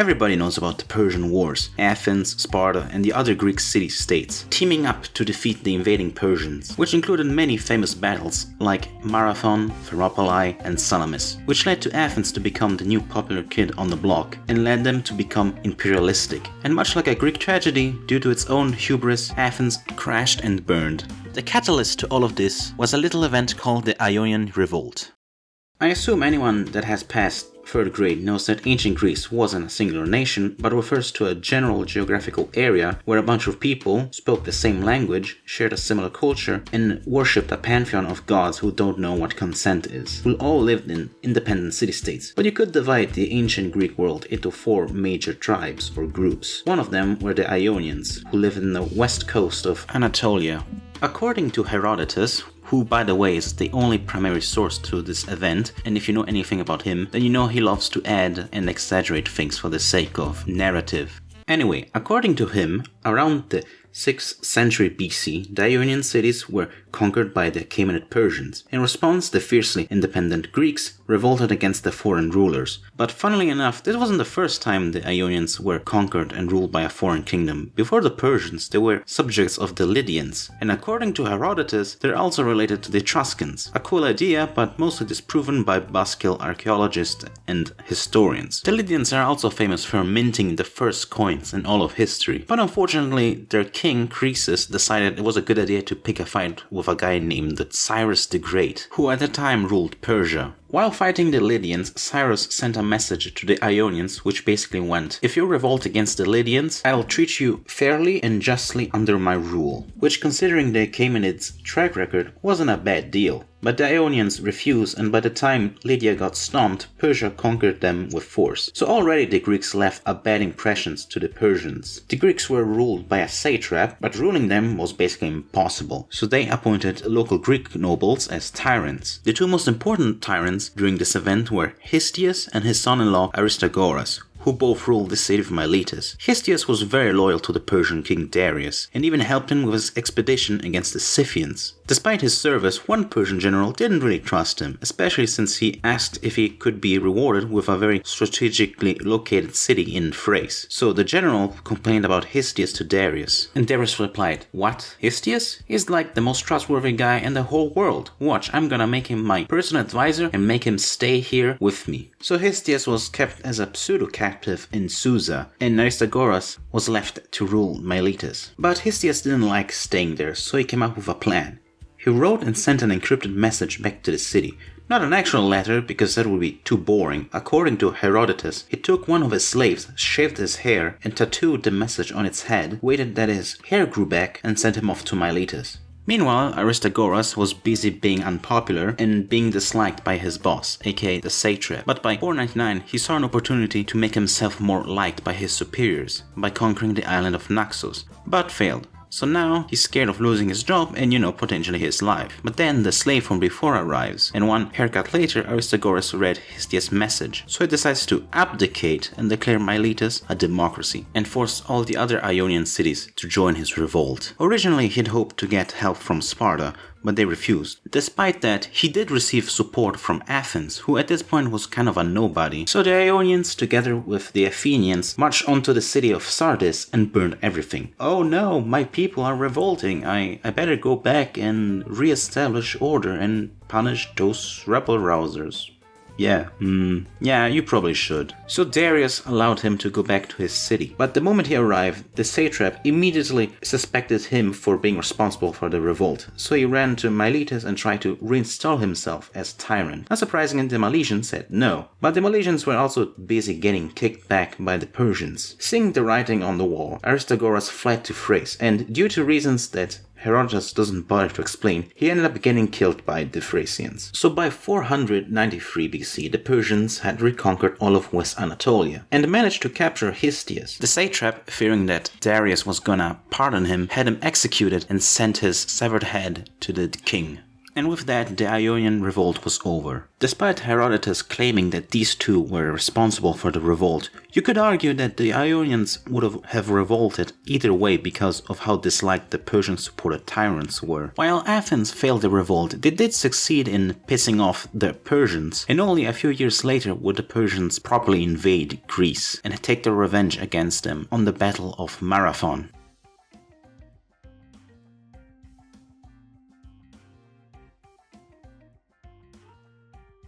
Everybody knows about the Persian Wars, Athens, Sparta, and the other Greek city-states teaming up to defeat the invading Persians, which included many famous battles like Marathon, Thermopylae, and Salamis, which led to Athens to become the new popular kid on the block and led them to become imperialistic. And much like a Greek tragedy, due to its own hubris, Athens crashed and burned. The catalyst to all of this was a little event called the Ionian Revolt. I assume anyone that has passed 3rd grade knows that ancient Greece wasn't a singular nation, but refers to a general geographical area where a bunch of people spoke the same language, shared a similar culture, and worshipped a pantheon of gods who don't know what consent is, who all lived in independent city-states. But you could divide the ancient Greek world into 4 major tribes or groups. One of them were the Ionians, who lived in the west coast of Anatolia. According to Herodotus, who by the way is the only primary source to this event, and if you know anything about him, then you know he loves to add and exaggerate things for the sake of narrative. Anyway, according to him, around the 6th century BC, the Ionian cities were conquered by the Achaemenid Persians. In response, the fiercely independent Greeks revolted against the foreign rulers. But funnily enough, this wasn't the first time the Ionians were conquered and ruled by a foreign kingdom. Before the Persians, they were subjects of the Lydians. And according to Herodotus, they're also related to the Etruscans. A cool idea, but mostly disproven by buzzkill archaeologists and historians. The Lydians are also famous for minting the first coins in all of history. But unfortunately, their king, Croesus, decided it was a good idea to pick a fight with a guy named Cyrus the Great, who at the time ruled Persia. While fighting the Lydians, Cyrus sent a message to the Ionians which basically went, "If you revolt against the Lydians, I'll treat you fairly and justly under my rule," which considering the Achaemenids' track record wasn't a bad deal. But the Ionians refused, and by the time Lydia got stomped, Persia conquered them with force. So already the Greeks left a bad impressions to the Persians. The Greeks were ruled by a satrap, but ruling them was basically impossible. So they appointed local Greek nobles as tyrants. The 2 most important tyrants during this event were Histiaeus and his son-in-law Aristagoras, who both ruled the city of Miletus. Histiaeus was very loyal to the Persian king Darius, and even helped him with his expedition against the Scythians. Despite his service, one Persian general didn't really trust him, especially since he asked if he could be rewarded with a very strategically located city in Thrace. So the general complained about Histiaeus to Darius, and Darius replied, "What? Histiaeus? He's like the most trustworthy guy in the whole world. Watch, I'm gonna make him my personal advisor and make him stay here with me." So Histiaeus was kept as a pseudo-captive in Susa, and Aristagoras was left to rule Miletus. But Histiaeus didn't like staying there, so he came up with a plan. He wrote and sent an encrypted message back to the city. Not an actual letter, because that would be too boring. According to Herodotus, he took one of his slaves, shaved his hair, and tattooed the message on its head, waited that his hair grew back, and sent him off to Miletus. Meanwhile, Aristagoras was busy being unpopular and being disliked by his boss, aka the satrap. But by 499, he saw an opportunity to make himself more liked by his superiors, by conquering the island of Naxos, but failed. So now he's scared of losing his job and, potentially his life. But then the slave from before arrives, and one haircut later, Aristagoras read Histiaeus' message. So he decides to abdicate and declare Miletus a democracy, and force all the other Ionian cities to join his revolt. Originally he'd hoped to get help from Sparta, but they refused. Despite that, he did receive support from Athens, who at this point was kind of a nobody. So the Ionians, together with the Athenians, marched onto the city of Sardis and burned everything. "Oh no, my people are revolting. I better go back and re-establish order and punish those rebel rousers." Yeah, you probably should. So Darius allowed him to go back to his city. But the moment he arrived, the satrap immediately suspected him for being responsible for the revolt. So he ran to Miletus and tried to reinstall himself as tyrant. Not surprisingly, the Milesians said no. But the Milesians were also busy getting kicked back by the Persians. Seeing the writing on the wall, Aristagoras fled to Thrace, and due to reasons that Herodotus doesn't bother to explain, he ended up getting killed by the Thracians. So by 493 BC, the Persians had reconquered all of West Anatolia and managed to capture Histiaeus. The satrap, fearing that Darius was gonna pardon him, had him executed and sent his severed head to the king. and with that the Ionian Revolt was over. Despite Herodotus claiming that these two were responsible for the revolt, you could argue that the Ionians would have revolted either way because of how disliked the Persian-supported tyrants were. While Athens failed the revolt, they did succeed in pissing off the Persians, and only a few years later would the Persians properly invade Greece and take their revenge against them on the Battle of Marathon.